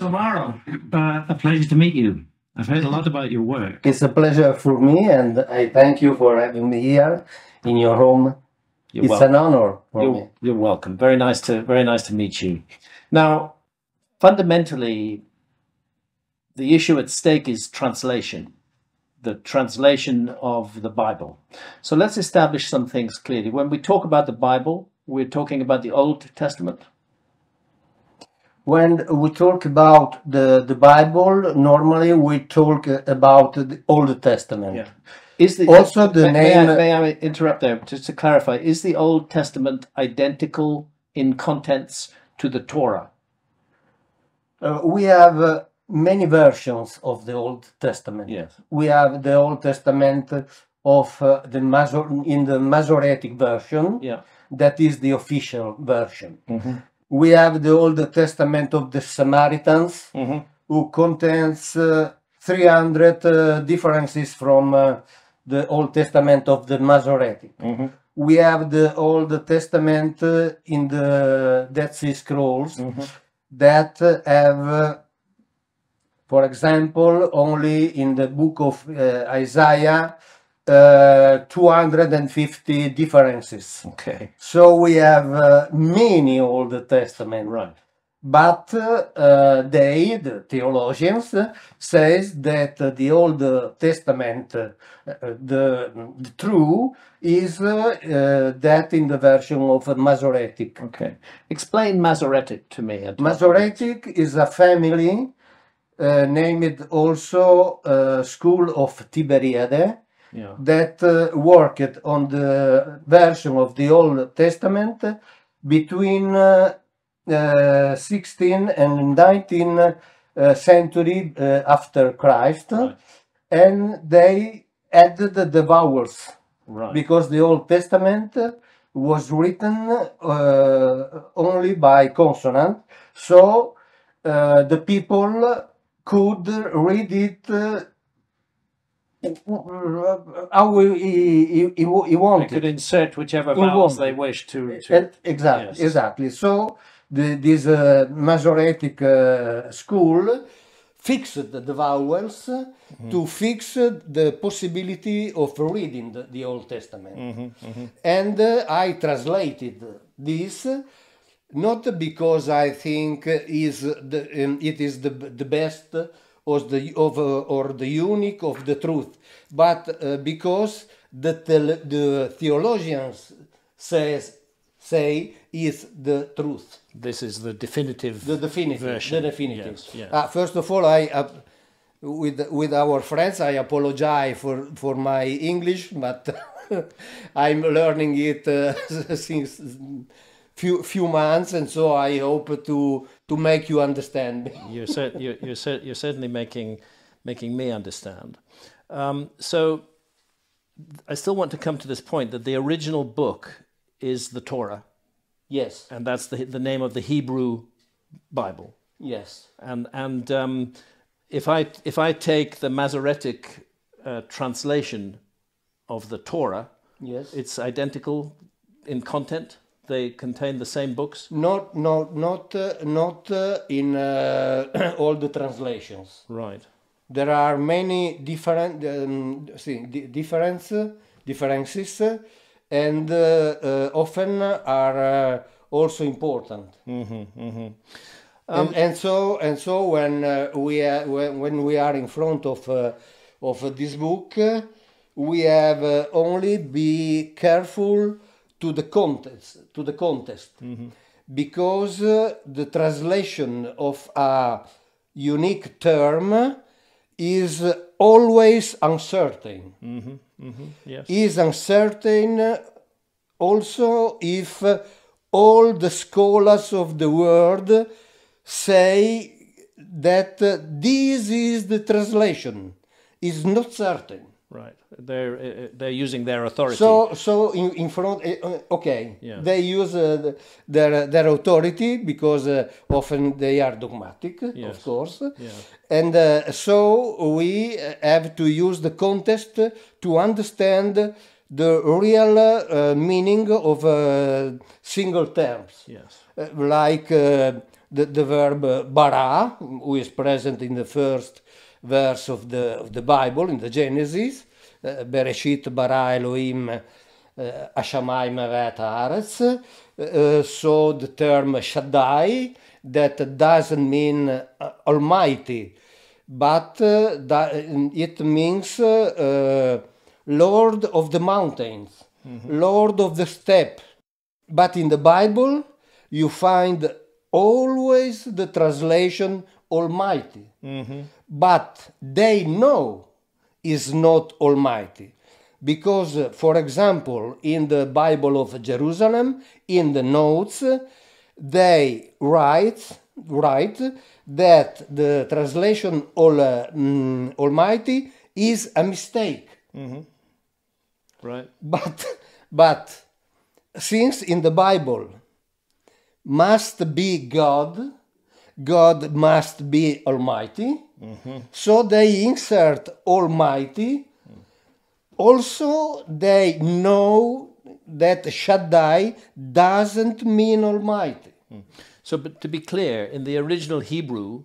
So, Mauro, a pleasure to meet you. I've heard a lot about your work. It's a pleasure for me, and I thank you for having me here in your home. You're It's welcome. an honor for me. You're welcome. Very nice to meet you. Now, fundamentally, the issue at stake is translation, the translation of the Bible. So let's establish some things clearly. When we talk about the Bible, we're talking about the Old Testament. When we talk about the Bible, normally we talk about the Old Testament. Yeah. Is the Also the name. May I interrupt there just to clarify? Is the Old Testament identical in contents to the Torah? We have many versions of the Old Testament. Yes. We have the Old Testament of in the Masoretic version. Yeah. That is the official version. Mm-hmm. We have the Old Testament of the Samaritans, Mm-hmm. who contains 300 differences from the Old Testament of the Masoretic. Mm-hmm. We have the Old Testament in the Dead Sea Scrolls that have, for example, only in the book of Isaiah, 250 differences. Okay. So we have many Old Testament. Right. But the theologians, says that the Old Testament, the true, is that in the version of Masoretic. Okay. Explain Masoretic to me. Masoretic is a family named also School of Tiberiade. Yeah. That worked on the version of the Old Testament between 16th and 19th century after Christ. Right. And they added the vowels. Right. Because the Old Testament was written only by consonant, so the people could read it how he They wanted. could insert whichever He vowels wanted. they wish to. Exactly, Yes. exactly. So this Masoretic school fixed the vowels to fix the possibility of reading the Old Testament. And I translated this not because I think it is the best or the unique of the truth, but because the theologians say is the truth. This is the definitive. The definitive version. The definitive. Yes, yes. First of all, with our friends, I apologize for my English, but I'm learning it since few months, and so I hope to make you understand me. You're certainly making me understand. So I still want to come to this point that the original book is the Torah. Yes. And that's the name of the Hebrew Bible. Yes. And if I take the Masoretic translation of the Torah, Yes. it's identical in content. They contain the same books. Not in all the translations. Right. There are many different differences, and often are also important. And so when we are in front of this book, we have only be careful to the context, because the translation of a unique term is always uncertain. Yes. Is uncertain also if all the scholars of the world say that this is the translation. Is not certain. Right. They're using their authority. So in front, okay, Yeah. they use their authority because often they are dogmatic, Yes. of course, Yeah. and so we have to use the context to understand the real meaning of single terms. Yes. Like the verb bara, who is present in the first verse of the Bible, in the Genesis, Bereshit bara Elohim Hashamayim ve'et haaretz. So the term Shaddai, that doesn't mean Almighty, but it means Lord of the mountains, Lord of the steppe. But in the Bible, you find always the translation Almighty. But they know is not Almighty. Because, for example, in the Bible of Jerusalem, in the notes, they write that the translation Almighty is a mistake. Right. But since in the Bible must be God, God must be Almighty, so they insert Almighty. Also, they know that Shaddai doesn't mean Almighty. So, but to be clear, in the original Hebrew,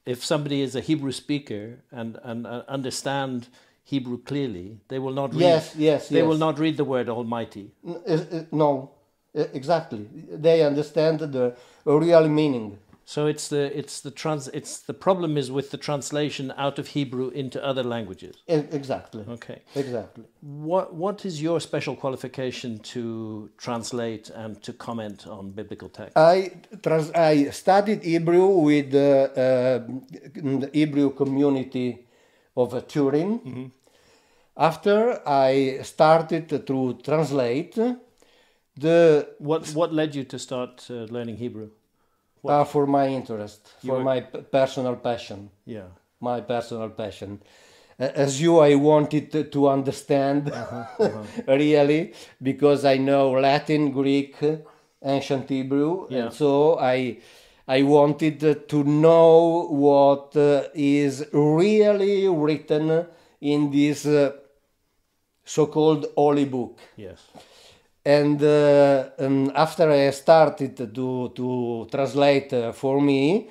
if somebody is a Hebrew speaker and understand Hebrew clearly, they will not read. They will not read the word Almighty. No, exactly. They understand the real meaning. So the problem is with the translation out of Hebrew into other languages. Exactly. Okay. Exactly. What is your special qualification to translate and to comment on biblical text? I studied Hebrew with the Hebrew community of Turin. After I started to translate What led you to start learning Hebrew? For my interest, my personal passion. Yeah. My personal passion. As you, I wanted to understand really, because I know Latin, Greek, ancient Hebrew, and so I wanted to know what is really written in this so-called Holy Book. Yes. And after I started to translate for me,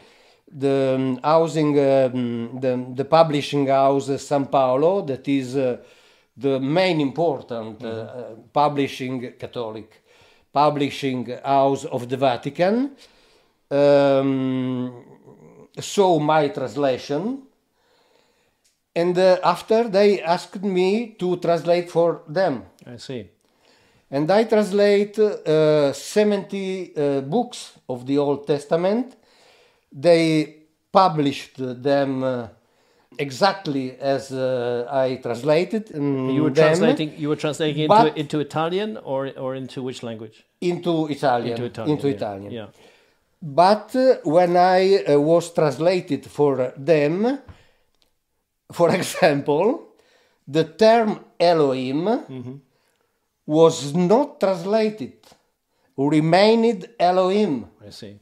the housing, the publishing house San Paolo, that is the main important publishing Catholic publishing house of the Vatican, saw my translation, and after they asked me to translate for them. I see. And I translate 70 books of the Old Testament. They published them exactly as I translated You were them. translating into Italian or into which language? Into Italian. Into Italian. Yeah. But when I was translated for them, for example, the term Elohim was not translated, remained Elohim. I see.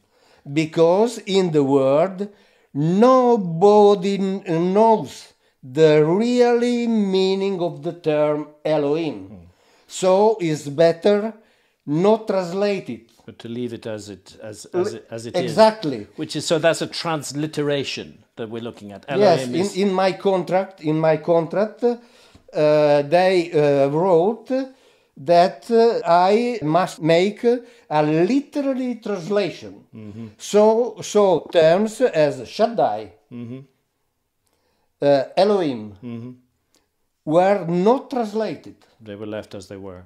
Because in the word, nobody knows the really meaning of the term Elohim. So it's better not translate it. But to leave it as it is. Exactly. Which is, so that's a transliteration that we're looking at. Elohim yes, in my contract, they wrote that I must make a literary translation. So terms as Shaddai, Elohim, were not translated. They were left as they were.